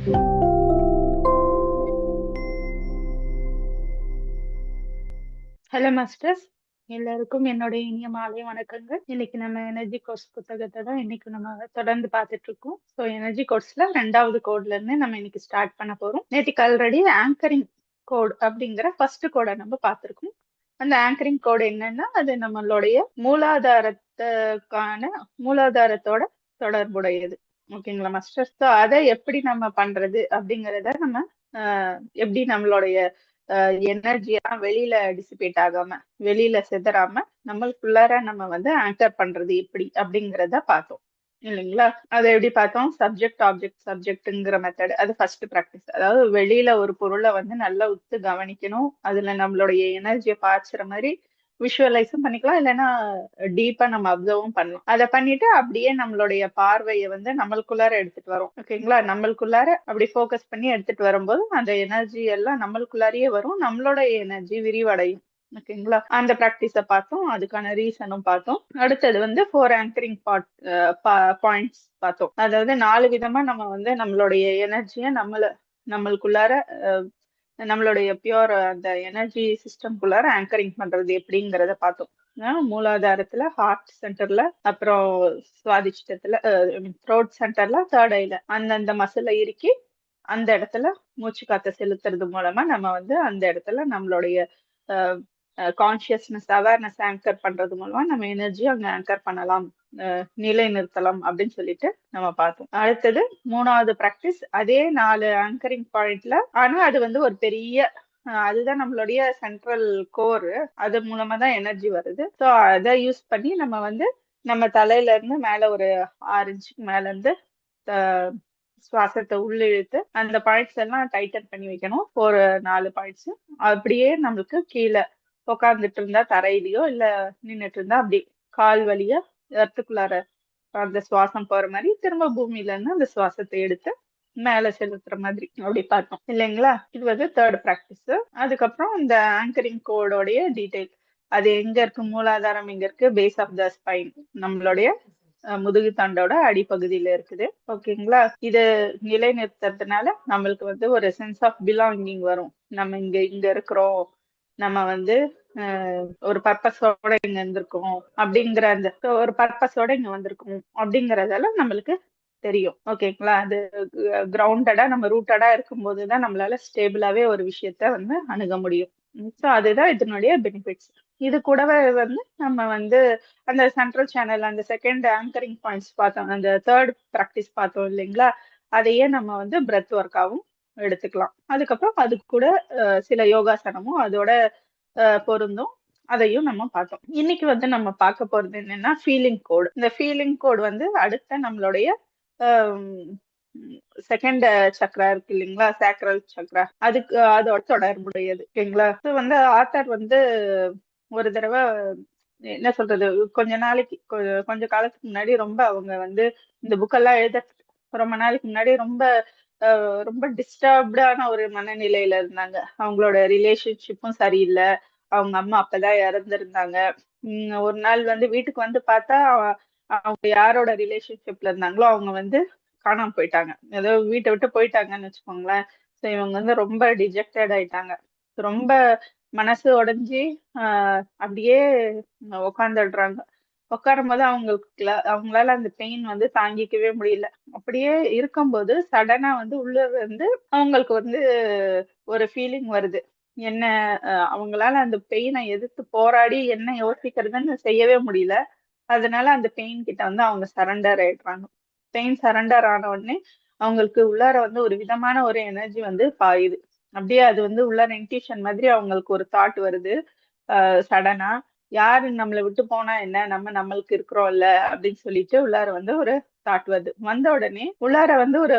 Hello masters, எல்லாருக்கும் என்னுடைய இனிய மாலை வணக்கங்கள். இன்னைக்கு நம்ம எனர்ஜி கோர்ஸ் புத்தகத்தை தான் இன்னைக்கு நம்ம தொடர்ந்து பார்த்துட்டு இருக்கோம். ஸோ எனர்ஜி கோர்ஸ்ல 2வது கோட்ல இருந்து நம்ம இன்னைக்கு ஸ்டார்ட் பண்ண போறோம். நேற்றுக்கு ஆல்ரெடி ஆங்கரிங் கோட் அப்படிங்கிற ஃபர்ஸ்ட் கோடை நம்ம பார்த்துருக்கோம். அந்த ஆங்கரிங் கோடு என்னன்னா, அது நம்மளுடைய மூலாதாரத்தோட தொடர்புடையது. ஓகேங்களா மாஸ்டர்? ஸோ அதை எப்படி நம்ம பண்றது அப்படிங்கிறத நம்ம எப்படி நம்மளுடைய எனர்ஜியா வெளியில டிசிபேட் ஆகாம வெளியில சிதறாம நம்மளுக்குள்ளார நம்ம வந்து ஆங்கர் பண்றது எப்படி அப்படிங்கிறத பார்த்தோம் இல்லைங்களா? அதை எப்படி பார்த்தோம்? சப்ஜெக்ட் ஆப்ஜெக்ட் சப்ஜெக்ட்ங்கிற மெத்தட், அது ஃபர்ஸ்ட் ப்ராக்டிஸ். அதாவது வெளியில ஒரு பொருளை வந்து நல்லா உத்து கவனிக்கணும், அதுல நம்மளுடைய எனர்ஜியை பாய்ச்சுற மாதிரி விஷுவலைஸும் பண்ணிக்கலாம், இல்லைன்னா டீப்பா நம்ம அப்சர்வும் பண்ணலாம். அதை பண்ணிட்டு அப்படியே நம்மளுடைய பார்வையை வந்து நம்மளுக்குள்ளார எடுத்துட்டு வரோம். ஓகேங்களா? நம்மளுக்குள்ளார அப்படி ஃபோக்கஸ் பண்ணி எடுத்துட்டு வரும்போது அந்த எனர்ஜி எல்லாம் நம்மளுக்குள்ளாரியே வரும், நம்மளோட எனர்ஜி விரிவடையும். ஓகேங்களா? அந்த ப்ராக்டிஸ பார்த்தோம், அதுக்கான ரீசனும் பார்த்தோம். அடுத்தது வந்து 4 ஆங்கரிங் பாயிண்ட்ஸ் பார்த்தோம். அதாவது 4 விதமா நம்ம வந்து நம்மளுடைய எனர்ஜியை நம்மளுக்குள்ளார நம்மளுடைய பியூர் அந்த எனர்ஜி சிஸ்டம்குள்ளார ஆங்கரிங் பண்றது எப்படிங்கிறத பார்த்தோம். மூலாதாரத்துல, ஹார்ட் சென்டர்ல, அப்புறம் சுவாதிஷ்டத்துல, த்ரோட் சென்டர்ல, தேர்ட் ஐல அந்தந்த மசில இறுக்கி அந்த இடத்துல மூச்சு காத்த செலுத்துறது மூலமா நம்ம வந்து அந்த இடத்துல நம்மளுடைய கான்சியஸ்னஸ் அவேர்னஸ் ஆங்கர் பண்றது மூலமா நம்ம எனர்ஜி அங்க ஆங்கர் பண்ணலாம், நிலை நிறுத்தலாம் அப்படின்னு சொல்லிட்டு நம்ம பார்த்தோம். அடுத்தது 3வது ப்ராக்டிஸ், அதே 4 ஆங்கரிங் பாயிண்ட்ல, ஆனா அது வந்து ஒரு பெரிய அதுதான் நம்மளுடைய சென்ட்ரல் கோர், அது மூலமா தான் எனர்ஜி வருது. ஸோ அதை யூஸ் பண்ணி நம்ம வந்து நம்ம தலையில இருந்து மேல ஒரு 6 இன்ச்சுக்கு மேல இருந்து சுவாசத்தை உள்ளிழுத்து அந்த பாயிண்ட்ஸ் எல்லாம் டைட்டன் பண்ணி வைக்கணும். ஒரு 4 பாயிண்ட்ஸ் அப்படியே நம்மளுக்கு கீழே உட்காந்துட்டு இருந்தா தரையிலயோ இல்ல நின்றுட்டு இருந்தா அப்படி கால் வழியா எர்த்துக்குள்ளார அந்த சுவாசம் போற மாதிரி திரும்ப பூமியில இருந்து அந்த சுவாசத்தை எடுத்து மேல செலுத்துற மாதிரி அப்படி பார்த்தோம் இல்லைங்களா? இது வந்து தேர்ட் ப்ராக்டிஸ். அதுக்கப்புறம் இந்த ஆங்கரிங் கோடோடைய டீடைல், அது எங்க இருக்கு, மூலாதாரம் எங்க இருக்கு, பேஸ் ஆஃப் த ஸ்பைன், நம்மளுடைய முதுகு தண்டோட அடிப்பகுதியில இருக்குது. ஓகேங்களா? இது நிலைநிறுத்துறதுனால நம்மளுக்கு வந்து ஒரு சென்ஸ் ஆஃப் பிலாங்கிங் வரும். நம்ம இங்க இங்க இருக்கிறோம், நம்ம வந்து ஒரு பர்பஸோட இங்க இருந்திருக்கோம் அப்படிங்கிற அந்த ஒரு பர்பஸோட இங்க வந்திருக்கோம் அப்படிங்கறதெல்லாம் நம்மளுக்கு தெரியும். ஓகேங்களா? அது கிரவுண்டடா நம்ம ரூட்டடா இருக்கும்போது தான் நம்மளால ஸ்டேபிளாவே ஒரு விஷயத்த வந்து அணுக முடியும். ஸோ அதுதான் இதனுடைய பெனிஃபிட்ஸ். இது கூடவே வந்து நம்ம வந்து அந்த சென்ட்ரல் சேனல் அந்த செகண்ட் ஆங்கரிங் பாயிண்ட்ஸ் பார்த்தோம், அந்த தேர்ட் ப்ராக்டிஸ் பார்த்தோம் இல்லைங்களா? அதையே நம்ம வந்து பிரெத் ஒர்க்காவும் எடுத்துக்கலாம். அதுக்கப்புறம் அது கூட சில யோகாசனமும் அதோட பொருந்தும், அதையும் நம்ம பார்த்தோம். இன்னைக்கு வந்து நம்ம பார்க்க போறது என்னன்னா ஃபீலிங் கோட். இந்த ஃபீலிங் கோட் வந்து அடுத்த நம்மளுடைய செகண்ட் சக்ரா இருக்கு இல்லைங்களா, சேக்ரல் சக்ரா, அதுக்கு அதோட தொடர்புடையது. ஓகேங்களா? ஸோ வந்து ஆத்தர் வந்து ஒரு தடவை என்ன சொல்றது, கொஞ்ச நாளைக்கு கொஞ்ச காலத்துக்கு முன்னாடி ரொம்ப அவங்க வந்து இந்த புக்கெல்லாம் எழுத ரொம்ப நாளைக்கு முன்னாடி ரொம்ப ரொம்ப டிஸ்டர்ப்டான ஒரு மனநிலையில இருந்தாங்க. அவங்களோட ரிலேஷன்ஷிப்பும் சரியில்லை, அவங்க அம்மா அப்பதான் இறந்திருந்தாங்க. ஒரு நாள் வந்து வீட்டுக்கு வந்து பார்த்தா அவங்க யாரோட ரிலேஷன்ஷிப்ல இருந்தாங்களோ அவங்க வந்து காணாம போயிட்டாங்க, ஏதோ வீட்டை விட்டு போயிட்டாங்கன்னு வச்சுக்கோங்களேன். ஸோ இவங்க வந்து ரொம்ப டிஜெக்டட் ஆயிட்டாங்க, ரொம்ப மனசு உடைஞ்சி அப்படியே உட்காந்துடுறாங்க. உட்காரும் போது அவங்களால அந்த பெயின் வந்து தாங்கிக்கவே முடியல. அப்படியே இருக்கும்போது சடனா வந்து உள்ள வந்து அவங்களுக்கு வந்து ஒரு ஃபீலிங் வருது. என்ன, அவங்களால அந்த பெயினை எதிர்த்து போராடி என்ன யோசிக்கிறதுன்னு செய்யவே முடியல. அதனால அந்த பெயின் கிட்ட வந்து அவங்க சரண்டர் ஆயிடுறாங்க. பெயின் சரண்டர் ஆன உடனே அவங்களுக்கு உள்ளார வந்து ஒரு விதமான ஒரு எனர்ஜி வந்து பாயுது. அப்படியே அது வந்து உள்ளார இன்ட்யூஷன் மாதிரி அவங்களுக்கு ஒரு தாட் வருது. சடனா யாரு நம்மளை விட்டு போனா என்ன, நம்ம நம்மளுக்கு இருக்கிறோம்ல அப்படின்னு சொல்லிட்டு உள்ளார வந்து ஒரு தாட் வருது. வந்த உடனே உள்ளார வந்து ஒரு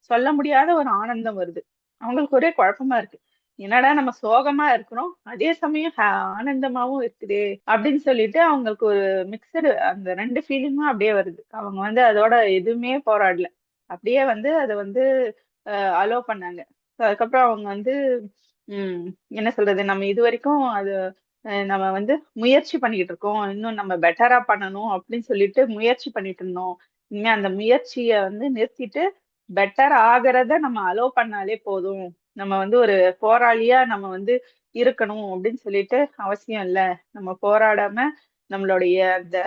சொல்ல முடியாத ஒரு ஆனந்தம் வருது. அவங்களுக்கு ஒரே குழப்பமா இருக்கு, என்னடா நம்ம சோகமா இருக்கிறோம் அதே சமயம் ஆனந்தமாவும் இருக்குதே அப்படின்னு சொல்லிட்டு அவங்களுக்கு ஒரு மிக்சடு அந்த 2 ஃபீலிங்கும் அப்படியே வருது. அவங்க வந்து அதோட எதுவுமே போராடல, அப்படியே வந்து அதை வந்து அலோ பண்ணாங்க. அதுக்கப்புறம் அவங்க வந்து உம் என்ன சொல்றது, நம்ம இது வரைக்கும் அது நம்ம வந்து முயற்சி பண்ணிட்டு இருக்கோம், இன்னும் நம்ம பெட்டரா பண்ணணும் அப்படின்னு சொல்லிட்டு முயற்சி பண்ணிட்டு இருந்தோம். இனிமே அந்த முயற்சியை வந்து நிறுத்திட்டு பெட்டர் ஆகிறத நம்ம அலோ பண்ணாலே போதும். நம்ம வந்து ஒரு போராளியா நம்ம வந்து இருக்கணும் அப்படின்னு சொல்லிட்டு அவசியம் இல்ல. நம்ம போராடாம நம்மளுடைய அந்த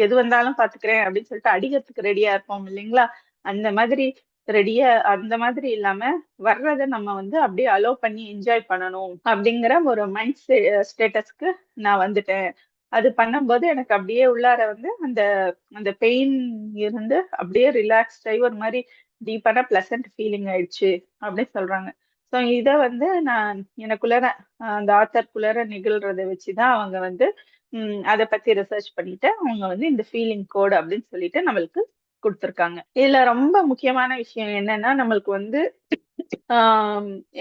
எது வந்தாலும் பாத்துக்கிறேன் அப்படின்னு சொல்லிட்டு அடிக்கிறதுக்கு ரெடியா இருப்போம் இல்லைங்களா? அந்த மாதிரி ரெடியா அந்த மாதிரி இல்லாம வர்றத நம்ம வந்து அப்படியே அலோ பண்ணி என்ஜாய் பண்ணணும் அப்படிங்கிற ஒரு மைண்ட் ஸ்டேட்டஸ்க்கு நான் வந்துட்டேன். அது பண்ணும்போது எனக்கு அப்படியே உள்ளார வந்து அந்த அந்த பெயின் இருந்து அப்படியே ரிலாக்ஸ்ட் ஆகி ஒரு மாதிரி டீப்பான பிளசன்ட் ஃபீலிங் ஆயிடுச்சு அப்படின்னு சொல்றாங்க. ஸோ இதை வந்து நான் எனக்குள்ளார அந்த ஆத்தர்க்குள்ளார நிகழ்றதை வச்சுதான் அவங்க வந்து அதை பத்தி ரிசர்ச் பண்ணிட்டு அவங்க வந்து இந்த ஃபீலிங் கோட் அப்படின்னு சொல்லிட்டு நம்மளுக்கு கொடுத்துருக்காங்க. இதுல ரொம்ப முக்கியமான விஷயம் என்னன்னா நம்மளுக்கு வந்து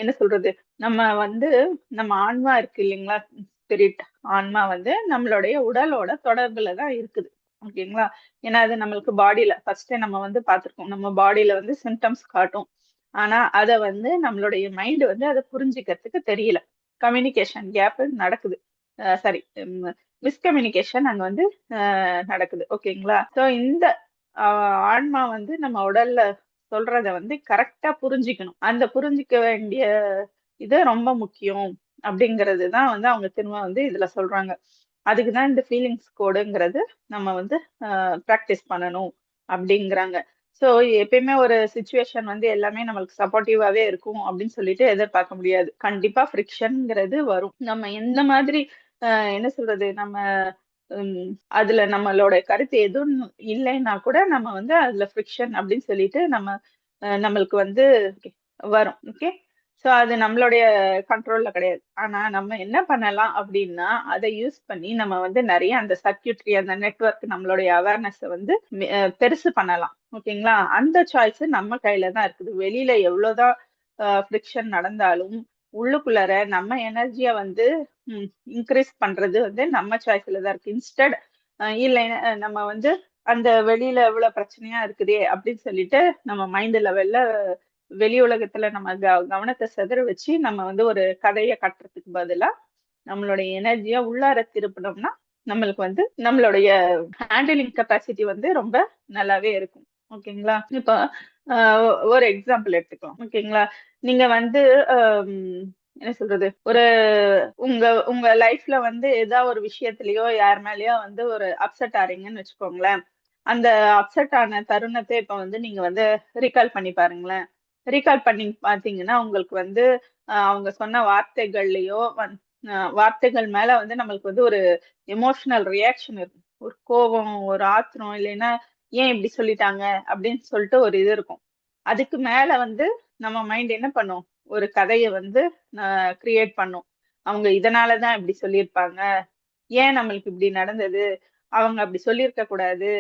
என்ன சொல்றது, நம்ம வந்து நம்ம ஆன்மா இருக்கு இல்லைங்களா, ஸ்பிரிட் ஆன்மா வந்து நம்மளுடைய உடலோட தொடர்புல தான் இருக்குது. ஓகேங்களா? ஏன்னா அது நம்மளுக்கு பாடியில ஃபர்ஸ்டே நம்ம வந்து பார்த்திருக்கோம். நம்ம பாடியில வந்து சிம்டம்ஸ் காட்டும். ஆனா அத வந்து நம்மளுடைய மைண்ட் வந்து அதை புரிஞ்சுக்கிறதுக்கு தெரியல. கம்யூனிகேஷன் கேப் நடக்குது. சாரி, மிஸ்கம்யூனிகேஷன் அங்க வந்து நடக்குது. ஓகேங்களா? ஸோ இந்த ஆன்மா வந்து நம்ம உடல்ல சொல்றத வந்து கரெக்டா புரிஞ்சுக்கணும். அந்த புரிஞ்சுக்க வேண்டிய இது ரொம்ப முக்கியம் அப்படிங்கிறது தான் வந்து அவங்க திரும்ப வந்து இதுல சொல்றாங்க. அதுக்குதான் இந்த ஃபீலிங்ஸ் கோடுங்கிறது நம்ம வந்து ப்ராக்டிஸ் பண்ணணும் அப்படிங்கிறாங்க. ஸோ எப்பயுமே ஒரு சுச்சுவேஷன் வந்து எல்லாமே நம்மளுக்கு சப்போர்ட்டிவாவே இருக்கும் அப்படின்னு சொல்லிட்டு எதிர்பார்க்க முடியாது. கண்டிப்பா ஃப்ரிக்ஷன்ங்கிறது வரும். நம்ம எந்த மாதிரி என்ன சொல்றது, நம்ம உம் அதுல நம்மளோட கருத்து எதுவும் இல்லைன்னா கூட நம்ம வந்து அதுல ஃப்ரிக்ஷன் அப்படின்னு சொல்லிட்டு நம்ம நம்மளுக்கு வந்து வரும். ஓகே. சோ அது நம்மளுடைய கண்ட்ரோல்ல கிடையாது. ஆனா நம்ம என்ன பண்ணலாம் அப்படின்னா அதை யூஸ் பண்ணி நம்ம வந்து நிறைய அந்த சர்க்யூட்ரி அந்த நெட்வொர்க் நம்மளுடைய அவேர்னஸ் வந்து பெருசு பண்ணலாம். ஓகேங்களா? அந்த சாய்ஸ் நம்ம கையில தான் இருக்குது. வெளியில எவ்வளவுதான் ஃப்ரிக்ஷன் நடந்தாலும் உள்ளுக்குள்ளார நம்ம எனர்ஜியை வந்து இன்க்ரீஸ் பண்றது வந்து நம்ம சாய்ஸ்ல தான் இருக்கு. இன்ஸ்டட் இல்லை நம்ம வந்து அந்த வெளியில எவ்வளவு பிரச்சனையா இருக்குதே அப்படின்னு சொல்லிட்டு நம்ம மைண்ட் லெவல்ல வெளி உலகத்துல நம்ம கவனத்தை சிதற வச்சு நம்ம வந்து ஒரு கதையை கட்டுறதுக்கு பதிலா நம்மளுடைய எனர்ஜியா உள்ளார திருப்பினோம்னா நம்மளுக்கு வந்து நம்மளுடைய ஹேண்டிலிங் கெப்பாசிட்டி வந்து ரொம்ப நல்லாவே இருக்கும். ஓகேங்களா? இப்போ ஒரு எக்ஸாம்பிள் எடுத்துக்கலாம். ஓகேங்களா? நீங்க வந்து என்ன சொல்றது, ஒரு உங்க உங்க லைஃப்ல வந்து ஏதாவது ஒரு விஷயத்திலயோ யார் மேலயோ வந்து ஒரு அப்செட் ஆறீங்கன்னு வச்சுக்கோங்களேன். அந்த அப்செட் ஆன தருணத்தை இப்ப வந்து நீங்க வந்து ரீகால் பண்ணி பாருங்களேன். ரீகால் பண்ணி பாத்தீங்கன்னா உங்களுக்கு வந்து அவங்க சொன்ன வார்த்தைகள்லயோ வார்த்தைகள் மேல வந்து நம்மளுக்கு வந்து ஒரு எமோஷனல் ரியாக்ஷன் இருக்கும். ஒரு கோபம், ஒரு ஆத்திரம், இல்லைன்னா ஏன் இப்படி சொல்லிட்டாங்க அப்படின்னு சொல்லிட்டு ஒரு இது இருக்கும். அதுக்கு மேல வந்து நம்ம மைண்ட் என்ன பண்ணும், ஒரு கதையை வந்து கிரியேட் பண்ணும். அவங்க இதனாலதான் இப்படி சொல்லியிருப்பாங்க, ஏன் நம்மளுக்கு இப்படி நடந்தது, அவங்க அப்படி சொல்லியிருக்க கூடாது,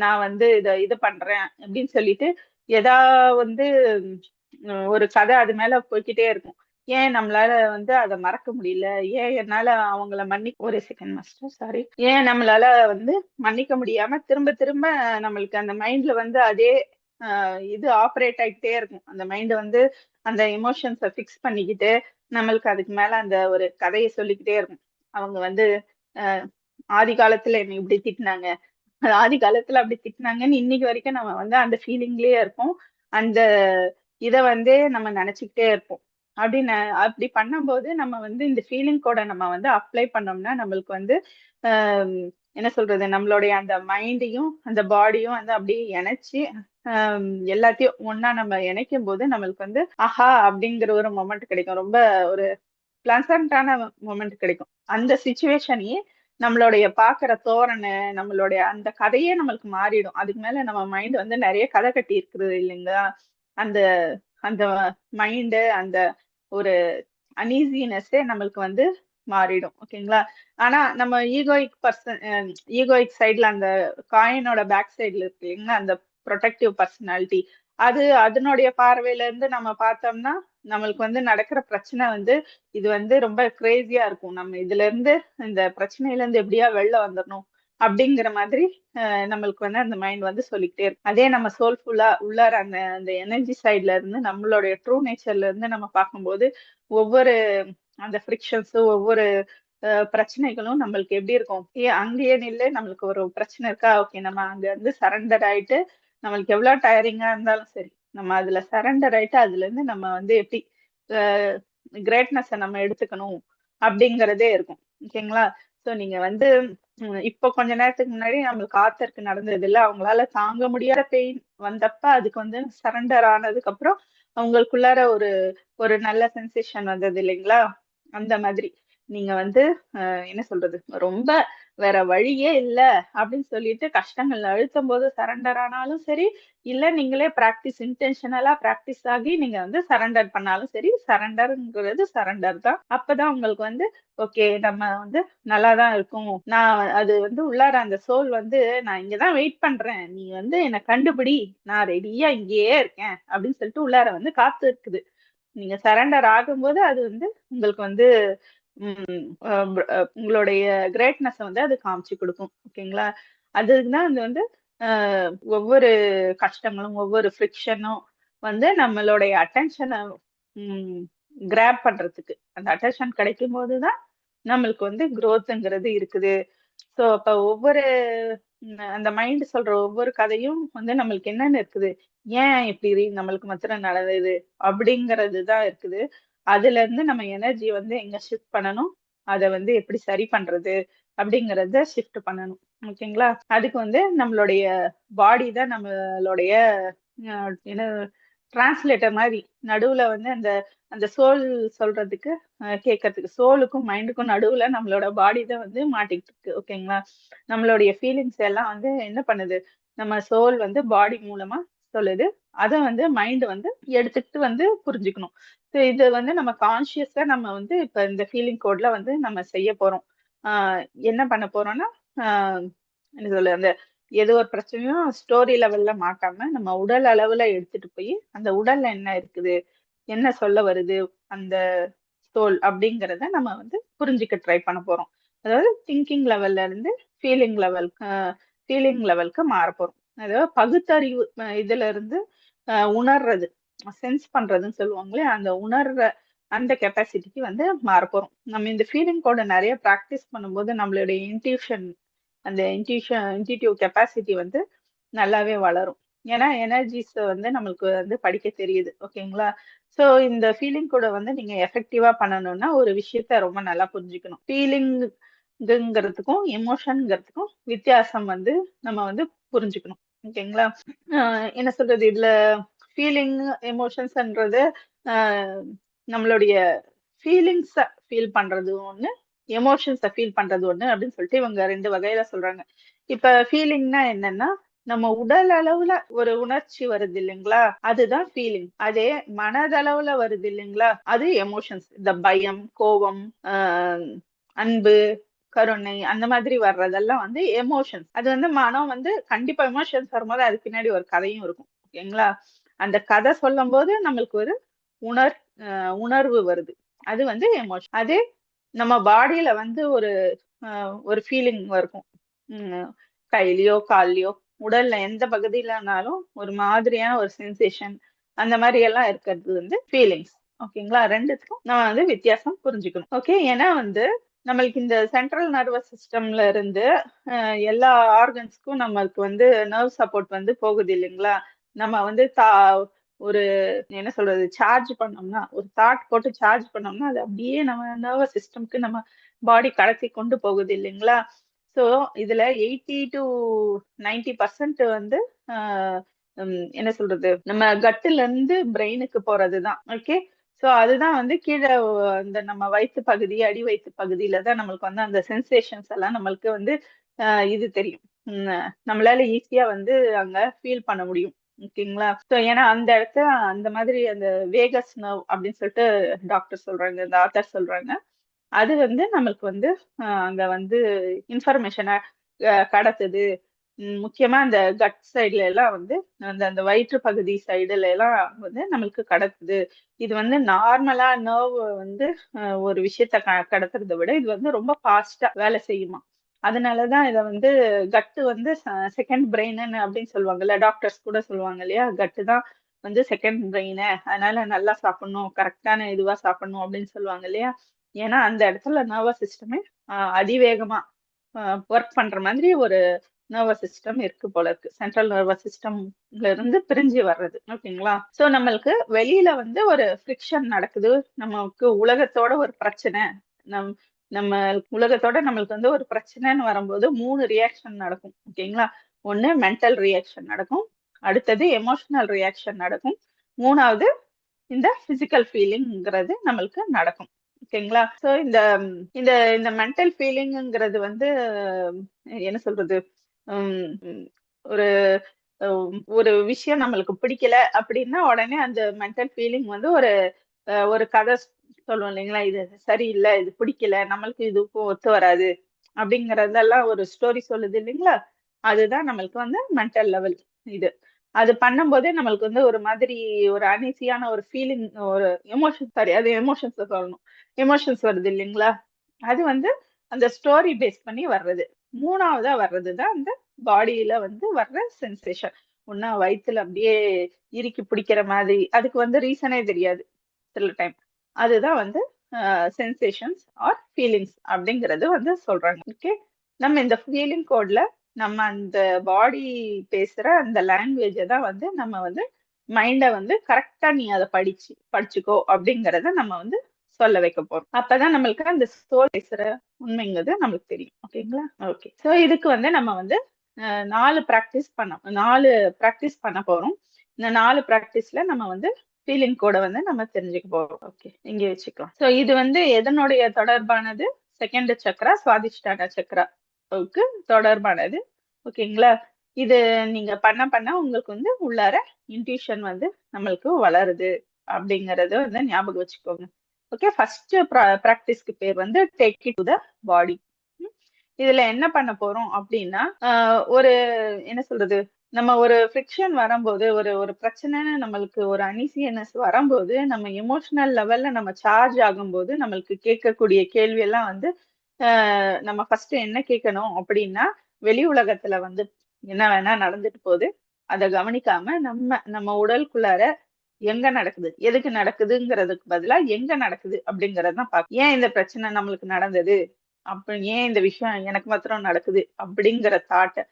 நான் வந்து இது பண்றேன் அப்படின்னு சொல்லிட்டு எதா வந்து ஒரு கதை அது மேல போய்க்கிட்டே இருக்கும். ஏன் நம்மளால வந்து அதை மறக்க முடியல, ஏன் என்னால அவங்கள ஒரு செகண்ட் மாஸ்டர் சாரி, ஏன் நம்மளால வந்து மன்னிக்க முடியாம திரும்ப திரும்ப நம்மளுக்கு அந்த மைண்ட்ல வந்து அதே இது ஆப்ரேட் ஆகிட்டே இருக்கும். அந்த மைண்ட் வந்து அந்த எமோஷன்ஸை ஃபிக்ஸ் பண்ணிக்கிட்டு நம்மளுக்கு அதுக்கு மேல அந்த ஒரு கதையை சொல்லிக்கிட்டே இருக்கும். அவங்க வந்து ஆதி காலத்துல என்னை இப்படி திட்டினாங்க, ஆதி காலத்துல அப்படி திட்டினாங்கன்னு இன்னைக்கு வரைக்கும் நம்ம வந்து அந்த ஃபீலிங்லயே இருப்போம். அந்த இத வந்து நம்ம நினைச்சுக்கிட்டே இருப்போம். அப்படி பண்ணும்போது நம்ம வந்து இந்த ஃபீலிங் கூட நம்ம வந்து அப்ளை பண்ணோம்னா நம்மளுக்கு வந்து என்ன சொல்றது, நம்மளுடைய அந்த மைண்டையும் அந்த பாடியும் வந்து அப்படியே இணைச்சு எல்லாத்தையும் ஒண்ணா நம்ம இணைக்கும் போது நம்மளுக்கு வந்து ஆஹா அப்படிங்கிற ஒரு மொமெண்ட் கிடைக்கும். ரொம்ப ஒரு பிளசண்டான மொமெண்ட் கிடைக்கும். அந்த சுச்சுவேஷனையே நம்மளுடைய பாக்குற தோரணை, நம்மளுடைய அந்த கதையே நம்மளுக்கு மாறிடும். அதுக்கு மேல நம்ம மைண்ட் வந்து நிறைய கதை கட்டி இருக்குது இல்லைங்களா? அந்த அந்த மைண்டு அந்த ஒரு அன்ஈசினஸ்ஸே நம்மளுக்கு வந்து மாறிடும். ஓகேங்களா? ஆனா நம்ம ஈகோயிக் சைட்ல அந்த காயினோட பேக் சைட்ல இருக்கு இல்லைங்களா, அந்த ப்ரொடெக்டிவ் பர்சனாலிட்டி, அது அதனுடைய பார்வையில இருந்து நம்ம பார்த்தோம்னா நம்மளுக்கு வந்து நடக்கிற பிரச்சனை வந்து இது வந்து ரொம்ப கிரேசியா இருக்கும். நம்ம இதுல இருந்து இந்த பிரச்சனையில இருந்து எப்படியா வெளில வந்துடணும் அப்படிங்கிற மாதிரி நம்மளுக்கு வந்து அந்த மைண்ட் வந்து சொல்லிக்கிட்டே இருக்கும். அதே நம்ம சோல்ஃபுல்லா உள்ளார அந்த அந்த எனர்ஜி சைட்ல இருந்து நம்மளுடைய ட்ரூ நேச்சர்ல இருந்து நம்ம பார்க்கும்போது ஒவ்வொரு அந்த ஃப்ரிக்ஷன்ஸும் ஒவ்வொரு பிரச்சனைகளும் நம்மளுக்கு எப்படி இருக்கும், அங்கேயே நில்லு, நம்மளுக்கு ஒரு பிரச்சனை இருக்கா, ஓகே நம்ம அங்க இருந்து சரண்டர் ஆயிட்டு நம்மளுக்கு எவ்வளவு டயரிங்கா இருந்தாலும் சரி, நம்ம அதுல சரண்டர் ஆயிட்டு அதுல இருந்து நம்ம வந்து எப்படி கிரேட்னஸ் நம்ம எடுத்துக்கணும் அப்படிங்கறதே இருக்கும். ஓகேங்களா? சோ நீங்க வந்து இப்போ கொஞ்ச நேரத்துக்கு முன்னாடி நம்மளுக்கு ஆத்தருக்கு நடந்தது இல்ல, அவங்களால தாங்க முடியாத பெயின் வந்தப்ப அதுக்கு வந்து சரண்டர் ஆனதுக்கு அப்புறம் அவங்களுக்குள்ளார ஒரு ஒரு நல்ல சென்சேஷன் வந்தது இல்லைங்களா? அந்த மாதிரி நீங்க வந்து என்ன சொல்றது, ரொம்ப வேற வழியே இல்ல அப்படின்னு சொல்லிட்டு கஷ்டங்கள் அழுத்தும் போது சரண்டர் ஆனாலும் சரி, இல்ல நீங்களே பிராக்டிஸ் இன்டென்ஷனலா பிராக்டிஸ் ஆகி நீங்க வந்து சரண்டர் பண்ணாலும் சரி, சரண்டர்ங்கிறது சரண்டர் தான். அப்பதான் உங்களுக்கு வந்து ஓகே நம்ம வந்து நல்லாதான் இருக்கும். நான் அது வந்து உள்ளார அந்த சோல் வந்து நான் இங்கதான் வெயிட் பண்றேன். நீ வந்து என்னை கண்டுபிடி. நான் ரெடியா இங்கேயே இருக்கேன் அப்படின்னு சொல்லிட்டு உள்ளார வந்து காத்து இருக்குது. நீங்க சரண்டர் ஆகும்போது அது வந்து உங்களுக்கு வந்து உங்களுடைய கிரேட்னஸ் வந்து அது காமிச்சு கொடுக்கும். ஓகேங்களா? அதுதான் அது வந்து ஒவ்வொரு கஷ்டங்களும் ஒவ்வொரு ஃப்ரிக்ஷனும் வந்து நம்மளுடைய அட்டென்ஷனை கிராப் பண்றதுக்கு அந்த அட்டென்ஷன் கிடைக்கும் போதுதான் நம்மளுக்கு வந்து growthங்கிறது இருக்குது. சோ அப்ப ஒவ்வொரு அந்த மைண்ட் சொல்ற ஒவ்வொரு கதையும் வந்து நம்மளுக்கு என்னென்ன இருக்குது, ஏன் இப்படி நம்மளுக்கு மாத்திரம் நடந்தது அப்படிங்கிறது தான் இருக்குது. அதுல இருந்து நம்ம எனர்ஜி வந்து எங்க ஷிஃப்ட் பண்ணணும், அதை வந்து எப்படி சரி பண்றது அப்படிங்கறத ஷிஃப்ட் பண்ணணும். ஓகேங்களா? அதுக்கு வந்து நம்மளுடைய பாடி தான் நம்மளுடைய என்ன டிரான்ஸ்லேட்டர் மாதிரி. நடுவுல வந்து அந்த அந்த சோல் சொல்றதுக்கு கேட்கறதுக்கு சோலுக்கும் மைண்டுக்கும் நடுவுல நம்மளோட பாடி தான் வந்து மாட்டிக்கிட்டு இருக்கு. ஓகேங்களா? நம்மளுடைய ஃபீலிங்ஸ் எல்லாம் வந்து என்ன பண்ணுது, நம்ம சோல் வந்து பாடி மூலமா சொல்லுது. அத வந்து மைண்ட் வந்து எடுத்துக்கிட்டு வந்து புரிஞ்சுக்கணும். இது வந்து நம்ம கான்சியஸா நம்ம வந்து இப்ப இந்த ஃபீலிங் கோட்ல வந்து நம்ம செய்ய போறோம். என்ன பண்ண போறோம்னா, என்ன சொல்ல அந்த ஏதோ ஒரு பிரச்சனையும் ஸ்டோரி லெவல்ல மாட்டாம நம்ம உடல் அளவுல எடுத்துட்டு போய் அந்த உடல்ல என்ன இருக்குது, என்ன சொல்ல வருது அந்த சோல் அப்படிங்கறத நம்ம வந்து புரிஞ்சுக்க ட்ரை பண்ண போறோம். அதாவது திங்கிங் லெவல்ல இருந்து ஃபீலிங் லெவல் ஃபீலிங் லெவலுக்கு மாற போறோம். அதாவது பகுத்தறிவு இதுல இருந்து உணர்றது, சென்ஸ் பண்றதுன்னு சொல்லுவாங்களே, அந்த உணர்ற அந்த கெப்பாசிட்டிக்கு வந்து மாற போறோம். நம்ம இந்த ஃபீலிங் கூட நிறைய ப்ராக்டிஸ் பண்ணும்போது நம்மளுடைய இன்ட்யூஷன் அந்த இன்டியூட்டிவ் கெப்பாசிட்டி வந்து நல்லாவே வளரும். ஏன்னா எனர்ஜிஸ் வந்து நம்மளுக்கு வந்து படிக்க தெரியுது. ஓகேங்களா? சோ இந்த ஃபீலிங் கூட வந்து நீங்க எஃபெக்டிவா பண்ணணும்னா ஒரு விஷயத்த ரொம்ப நல்லா புரிஞ்சுக்கணும். ஃபீலிங்ங்கிறதுக்கும் எமோஷன்ங்கிறதுக்கும் வித்தியாசம் வந்து நம்ம வந்து புரிஞ்சுக்கணும். ஓகேங்களா? என்ன சொல்றது இதுல ஃபீலிங் எமோஷன்ஸ்ன்றது நம்மளுடைய ஃபீலிங்ஸ ஃபீல் பண்றது ஒண்ணு, எமோஷன்ஸ ஃபீல் பண்றது ஒண்ணு அப்படின்னு சொல்லிட்டு இவங்க 2 வகையில சொல்றாங்க. இப்ப ஃபீலிங்னா என்னன்னா, நம்ம உடல் அளவுல ஒரு உணர்ச்சி வருது இல்லைங்களா, அதுதான் ஃபீலிங். அதே மனதளவுல வருது இல்லைங்களா, அது எமோஷன்ஸ். இந்த பயம், கோபம், அன்பு, கருணை அந்த மாதிரி வர்றதெல்லாம் வந்து எமோஷன்ஸ். அது வந்து மனம் வந்து கண்டிப்பா எமோஷன்ஸ் வரும்போது அதுக்கு பின்னாடி ஒரு கதையும் இருக்கும். ஓகேங்களா? அந்த கதை சொல்லும் போது நம்மளுக்கு ஒரு உணர் உணர்வு வருது. அது வந்து எமோஷன். அதே நம்ம பாடியில வந்து ஒரு ஃபீலிங் இருக்கும். உம் கையிலயோ கால்லயோ உடல்ல எந்த பகுதியிலனாலும் ஒரு மாதிரியான ஒரு சென்சேஷன் அந்த மாதிரி எல்லாம் இருக்கிறது வந்து ஃபீலிங்ஸ். ஓகேங்களா? ரெண்டுத்துக்கும் நம்ம வந்து வித்தியாசம் புரிஞ்சுக்கணும். ஓகே? ஏன்னா வந்து நம்மளுக்கு இந்த சென்ட்ரல் நர்வஸ் சிஸ்டம்ல இருந்து எல்லா ஆர்கன்ஸ்க்கும் நம்மளுக்கு வந்து நர்வ் சப்போர்ட் வந்து போகுது இல்லைங்களா? நம்ம வந்து ஒரு என்ன சொல்றது சார்ஜ் பண்ணோம்னா ஒரு தாட் போட்டு சார்ஜ் பண்ணோம்னா அது அப்படியே நம்ம நர்வஸ் சிஸ்டம்க்கு நம்ம பாடி கடத்தி கொண்டு போகுது இல்லைங்களா? சோ இதுல 80 to 90% வந்து என்ன சொல்றது நம்ம கட்டுல இருந்து பிரெயினுக்கு போறதுதான். ஓகே? சோ அதுதான் வந்து கீழே இந்த நம்ம வயிற்று பகுதி அடி வயிற்று பகுதியில தான் நம்மளுக்கு வந்து அந்த சென்சேஷன்ஸ் எல்லாம் நம்மளுக்கு வந்து இது தெரியும். நம்மளால ஈஸியா வந்து அங்க ஃபீல் பண்ண முடியும். ஓகேங்களா? சோ ஏன்னா அந்த இடத்துல அந்த மாதிரி அந்த வேகஸ் நர்வ் அப்படின்னு சொல்லிட்டு டாக்டர் சொல்றாங்க, இந்த ஆத்தர் சொல்றாங்க. அது வந்து நம்மளுக்கு வந்து அங்க வந்து இன்ஃபர்மேஷனை கடத்துது. முக்கியமா அந்த கட் சைடுல எல்லாம் வந்து அந்த அந்த வயிற்று பகுதி சைடுல எல்லாம் வந்து நம்மளுக்கு கடத்துது. இது வந்து நார்மலா நர்வ் வந்து ஒரு விஷயத்த கடத்துறதை விட இது வந்து ரொம்ப ஃபாஸ்டா வேலை செய்யுமா. அதனாலதான் இத வந்து கட்டு வந்து செகண்ட் பிரெயின் அப்படின்னு சொல்லுவாங்கல்ல, டாக்டர்ஸ் கூட சொல்லுவாங்க இல்லையா, கட்டு தான் வந்து செகண்ட் பிரெயின், அதனால நல்லா சாப்பிடணும், கரெக்டான இதுவா சாப்பிடணும் அப்படின்னு சொல்லுவாங்க இல்லையா. ஏன்னா அந்த இடத்துல நர்வஸ் சிஸ்டமே அதிவேகமா ஒர்க் பண்ற மாதிரி ஒரு நர்வஸ் சிஸ்டம் இருக்கு போல இருக்கு. சென்ட்ரல் நர்வஸ் சிஸ்டம்ல இருந்து பிரிஞ்சு வர்றது. ஓகேங்களா? சோ நம்மளுக்கு வெளியில வந்து ஒரு ஃப்ரிக்ஷன் நடக்குது. நமக்கு உலகத்தோட ஒரு பிரச்சனை. நம் நம்ம உலகத்தோட நம்மளுக்கு வந்து ஒரு பிரச்சனைன்னு வரும்போது 3 ரியாக்ஷன் நடக்கும். ஓகேங்களா? ஒண்ணு மென்டல் ரியாக்ஷன் நடக்கும். அடுத்தது எமோஷனல் ரியாக்ஷன் நடக்கும். 3வது இந்த பிசிக்கல் ஃபீலிங்கிறது நம்மளுக்கு நடக்கும். ஓகேங்களா? சோ இந்த இந்த இந்த மென்டல் ஃபீலிங்ங்கிறது வந்து என்ன சொல்றது? உம் உம் ஒரு ஒரு விஷயம் நம்மளுக்கு பிடிக்கல அப்படின்னா உடனே அந்த மென்டல் ஃபீலிங் வந்து ஒரு கதை சொல்லுவோம் இல்லைங்களா? இது சரியில்லை, இது பிடிக்கல, நம்மளுக்கு இதுக்கும் ஒத்து வராது அப்படிங்கறதெல்லாம் ஒரு ஸ்டோரி சொல்லுது இல்லைங்களா? அதுதான் நம்மளுக்கு வந்து மென்டல் லெவல். இது அது பண்ணும்போதே நம்மளுக்கு வந்து ஒரு மாதிரி ஒரு அன்ஈசியான ஒரு ஃபீலிங், ஒரு எமோஷன், சாரி அது எமோஷன்ஸ் சொல்லணும், எமோஷன்ஸ் வருது இல்லைங்களா? அது வந்து அந்த ஸ்டோரி பேஸ் பண்ணி வர்றது. 3வதா வர்றதுதான் அந்த பாடியில வந்து வர்ற சென்சேஷன். ஒன்னா வயித்துல அப்படியே இறுக்கி பிடிக்கிற மாதிரி, அதுக்கு வந்து ரீசனே தெரியாது சில டைம். அதுதான் வந்து சென்சேஷன்ஸ் ஆர் ஃபீலிங்ஸ் அப்படிங்கறது வந்து சொல்றாங்க. ஓகே, நம்ம இந்த ஃபீலிங் கோட்ல நம்ம அந்த பாடி பேசுற அந்த லாங்குவேஜை தான் வந்து நம்ம வந்து மைண்ட வந்து கரெக்டா நீ அதை படிச்சுக்கோ அப்படிங்கறத நம்ம வந்து சொல்ல வைக்க போறோம். அப்பதான் நம்மளுக்கு அந்த சோல் பேசுற உண்மைங்கிறது நம்மளுக்கு தெரியும். ஓகேங்களா? ஓகே, சோ இதுக்கு வந்து நம்ம வந்து 4 பிராக்டிஸ் பண்ண போறோம். இந்த 4 பிராக்டிஸ்ல நம்ம வந்து ஃபீலிங் கோட வந்து நம்ம தெரிஞ்சுக்க போறோம். ஓகே, இங்க வச்சுக்கலாம். சோ இது வந்து எதனுடைய தொடர்பானது? செகண்ட் சக்கரா, சுவாதிஷ்டான சக்கராவுக்கு தொடர்பானது. ஓகேங்களா? இது நீங்க பண்ண பண்ண உங்களுக்கு வந்து உள்ளார இன்ட்யூஷன் வந்து நம்மளுக்கு வளருது அப்படிங்கறத வந்து ஞாபகம் வச்சுக்கோங்க. ஓகே, ஃபர்ஸ்ட் பிராக்டிஸ்க்கு பேர் வந்து டேக் இட் டு த பாடி. இதுல என்ன பண்ண போறோம் அப்படின்னா, ஒரு என்ன சொல்றது, நம்ம ஒரு ஃப்ரிக்ஷன் வரும்போது, ஒரு ஒரு பிரச்சனைன்னு நம்மளுக்கு ஒரு அன்ஈசியனஸ் வரும்போது, நம்ம எமோஷனல் லெவல்ல நம்ம சார்ஜ் ஆகும்போது நம்மளுக்கு கேட்கக்கூடிய கேள்வி எல்லாம் வந்து நம்ம ஃபர்ஸ்ட் என்ன கேட்கணும் அப்படின்னா, வெளி உலகத்துல வந்து என்ன வேணா நடந்துட்டு போகுது, அதை கவனிக்காம நம்ம நம்ம உடலுக்குள்ளார எங்க நடக்குது, எதுக்கு நடக்குதுங்கிறதுக்கு பதிலா எங்க நடக்குது அப்படிங்கறதுதான் பார்க்கணும். ஏன் இந்த பிரச்சனை நம்மளுக்கு நடந்தது, அப்ப ஏன் இந்த விஷயம் எனக்கு மாத்திரம் நடக்குது அப்படிங்கிற தாட்டை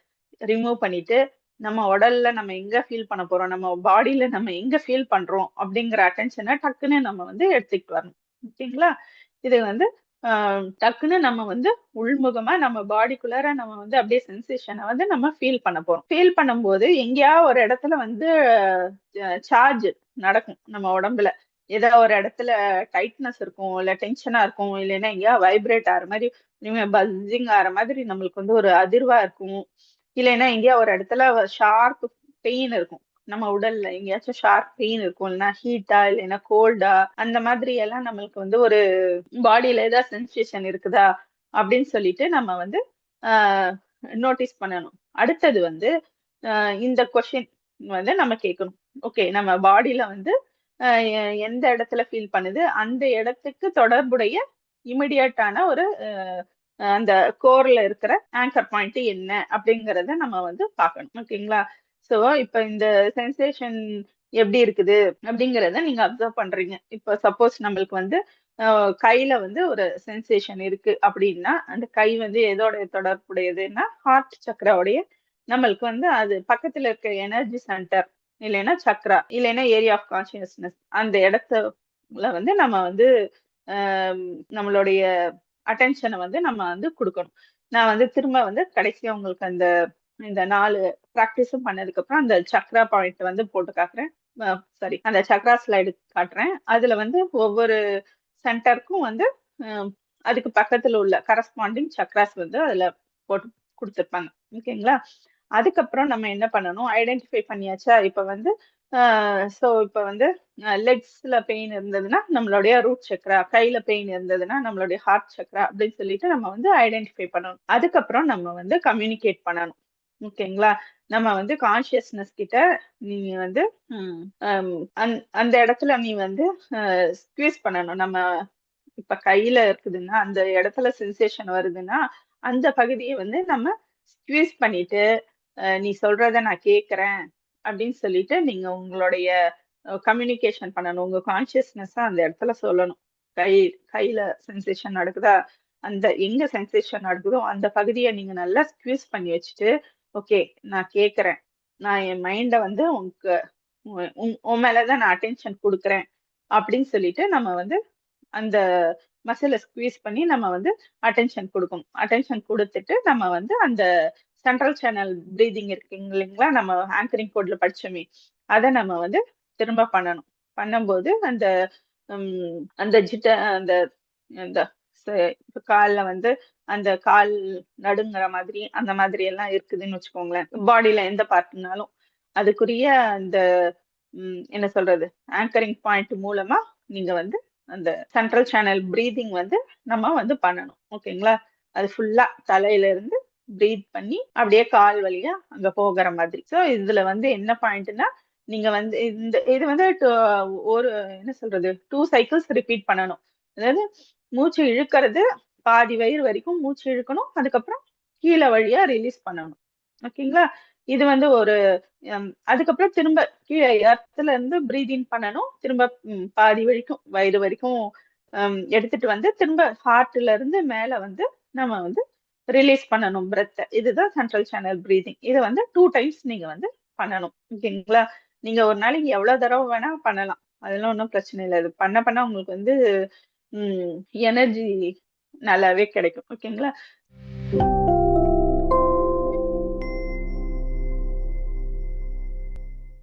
ரிமூவ் பண்ணிட்டு, நம்ம உடல்ல நம்ம எங்க ஃபீல் பண்ண போறோம், நம்ம பாடியில நம்ம எங்க ஃபீல் பண்றோம் அப்படிங்கிற அட்டென்ஷனை டக்குன்னு நம்ம வந்து எடுத்துக்கிட்டு வரணும். ஓகேங்களா? இது வந்து டக்குன்னு நம்ம வந்து உள்முகமா நம்ம பாடிக்குள்ளார நம்ம வந்து அப்படியே சென்சேஷனை வந்து நம்ம ஃபீல் பண்ண போறோம். ஃபீல் பண்ணும்போது எங்கேயா ஒரு இடத்துல வந்து சார்ஜ் நடக்கும் நம்ம உடம்புல. ஏதோ ஒரு இடத்துல டைட்னஸ் இருக்கும், இல்ல டென்ஷனா இருக்கும், இல்லைன்னா எங்கேயா வைப்ரேட் ஆகிற மாதிரி, பஸ்ஸிங் ஆகிற மாதிரி நம்மளுக்கு வந்து ஒரு அதிர்வா இருக்கும். இல்லைன்னா எங்கேயா ஒரு இடத்துல ஷார்ப் பெயின் இருக்கும். நம்ம உடல்ல எங்கேயாச்சும் ஷார்ப் பெயின் இருக்கும், இல்லைன்னா ஹீட்டா இல்லைன்னா கோல்டா, அந்த மாதிரி எல்லாம் நம்மளுக்கு வந்து ஒரு பாடியில ஏதாவது சென்சேஷன் இருக்குதா அப்படின்னு சொல்லிட்டு நம்ம வந்து நோட்டீஸ் பண்ணணும். அடுத்தது வந்து இந்த கொஸ்டின் வந்து நம்ம கேட்கணும். ஓகே, நம்ம பாடியில வந்து எந்த இடத்துல ஃபீல் பண்ணுது, அந்த இடத்துக்கு தொடர்புடைய இமிடியட்டான ஒரு அந்த கோர்ல இருக்கிற ஆங்கர் பாயிண்ட் என்ன அப்படிங்கறத நம்ம வந்து பார்க்கணும். ஓகேங்களா? சோ இப்ப இந்த சென்சேஷன் எப்படி இருக்குது அப்படிங்கறத நீங்க அப்சர்வ் பண்றீங்க. இப்ப சப்போஸ் நம்மளுக்கு வந்து கையில வந்து ஒரு சென்சேஷன் இருக்கு அப்படின்னா, அந்த கை வந்து எதோட தொடர்புடையதுன்னா ஹார்ட் சக்கராவுடைய, நம்மளுக்கு வந்து அது பக்கத்துல இருக்க எனர்ஜி சென்டர், இல்லைன்னா சக்ரா, இல்லைன்னா ஏரியா ஆஃப் கான்சியஸ்னஸ், அந்த இடத்துல வந்து நம்ம வந்து நம்மளுடைய அட்டென்ஷனை வந்து நம்ம வந்து கொடுக்கணும். நான் வந்து திரும்ப வந்து கடைசியா உங்களுக்கு அந்த இந்த 4 பிராக்டிஸும் பண்ணதுக்கு அப்புறம் அந்த சக்ரா பாயிண்ட் வந்து போட்டு காட்டுறேன். சாரி, அந்த சக்ரா ஸ்லைடு காட்டுறேன். அதுல வந்து ஒவ்வொரு சென்டருக்கும் வந்து அதுக்கு பக்கத்துல உள்ள கரஸ்பாண்டிங் சக்ராஸ் வந்து அதுல போட்டு கொடுத்துருப்பாங்க. ஓகேங்களா? அதுக்கப்புறம் நம்ம என்ன பண்ணணும், ஐடென்டிஃபை பண்ணியாச்சா? இப்ப வந்து சோ இப்ப வந்து லெக்ஸ்ல பெயின் இருந்ததுன்னா நம்மளுடைய ரூட் சக்ரா, கையில பெயின் இருந்ததுன்னா நம்மளுடைய ஹார்ட் சக்ரா அப்படின்னு சொல்லிட்டு நம்ம வந்து ஐடென்டிஃபை பண்ணணும். அதுக்கப்புறம் நம்ம வந்து கம்யூனிகேட் பண்ணணும். ஓகேங்களா? நம்ம வந்து கான்சியஸ்னஸ் கிட்ட நீ வந்து அந்த இடத்துல நீ வந்து ஸ்குவீஸ் பண்ணணும். நம்ம இப்ப கையில இருக்குதுன்னா அந்த இடத்துல சென்சேஷன் வருதுன்னா அந்த பகுதியை வந்து நம்ம ஸ்குவீஸ் பண்ணிட்டு, நீ சொல்றத நான் கேட்கிறேன் அப்படின்னு சொல்லிட்டு நீங்க உங்களுடைய கம்யூனிகேஷன் பண்ணணும். உங்க கான்சியஸ்னஸ் அந்த இடத்துல சொல்லணும். கை கையில சென்சேஷன் நடக்குதா, அந்த எங்க சென்சேஷன் நடக்குதோ அந்த பகுதியை நீங்க நல்லா ஸ்குவீஸ் பண்ணி வச்சுட்டு ஓகே, நான் கேட்கிறேன். நான் என் மைண்ட வந்து உனக்கு உன் மேல தான் நான் அட்டென்ஷன் குடுக்குறேன். அப்படின்னு சொல்லிட்டு நம்ம வந்து அந்த மசில ஸ்க்வீஸ் பண்ணி நம்ம வந்து அட்டென்ஷன் குடுக்கணும். அட்டென்ஷன் குடுத்துட்டு நம்ம வந்து அந்த சென்ட்ரல் சேனல் பிரீதிங் இருக்குங்க இல்லைங்களா? நம்ம ஆங்கரிங் கோட்ல படிச்சோமே, அத நம்ம வந்து திரும்ப பண்ணணும். பண்ணும்போது அந்த அந்த அந்த அந்த ச இப்ப கால்ல வந்து அந்த கால் நடுங்குற மாதிரி, அந்த மாதிரி எல்லாம் இருக்குதுன்னு வச்சுக்கோங்களேன். பாடில எந்த பார்ட்னாலும். அதுக்குரிய அந்த என்ன சொல்றது? ஆங்கரிங் பாயிண்ட் மூலமா நீங்க வந்து அந்த சென்ட்ரல் சேனல் பிரீத்திங் வந்து நம்ம வந்து பண்ணணும். ஓகேங்களா? அது ஃபுல்லா தலையில இருந்து பிரீத் பண்ணி அப்படியே கால் வழியா அங்க போகுற மாதிரி. சோ இதுல வந்து என்ன பாயிண்ட்னா, நீங்க வந்து இது வந்து ஒரு என்ன சொல்றது? 2 சைக்கிள்ஸ் ரிப்பீட் பண்ணணும். அதாவது மூச்சு இழுக்கிறது பாதி வயிறு வரைக்கும் மூச்சு இழுக்கணும். அதுக்கப்புறம் கீழ வழியா ரிலீஸ் பண்ணணும். ஓகேங்களா? இது வந்து ஒரு அதுக்கப்புறம் திரும்ப கீழ எர்த்ல இருந்து பிரீத் இன் பண்ணணும். திரும்ப பாதி வரைக்கும் வயிறு வரைக்கும் எடுத்துட்டு வந்து திரும்ப ஹார்ட்ல இருந்து மேல வந்து நம்ம வந்து ரிலீஸ் பண்ணணும் பிரெத்த. இதுதான் சென்ட்ரல் சேனல் பிரீதிங். இத வந்து 2 டைம்ஸ் நீங்க வந்து பண்ணணும். ஓகேங்களா? நீங்க ஒரு நாளைக்கு எவ்வளவு தடவ வேணா பண்ணலாம். அதெல்லாம் ஒண்ணும் பிரச்சனை இல்ல. இது பண்ண பண்ண உங்களுக்கு வந்து ம் எனர்ஜி நல்லாவே கிடைக்கும். ஓகேங்களா?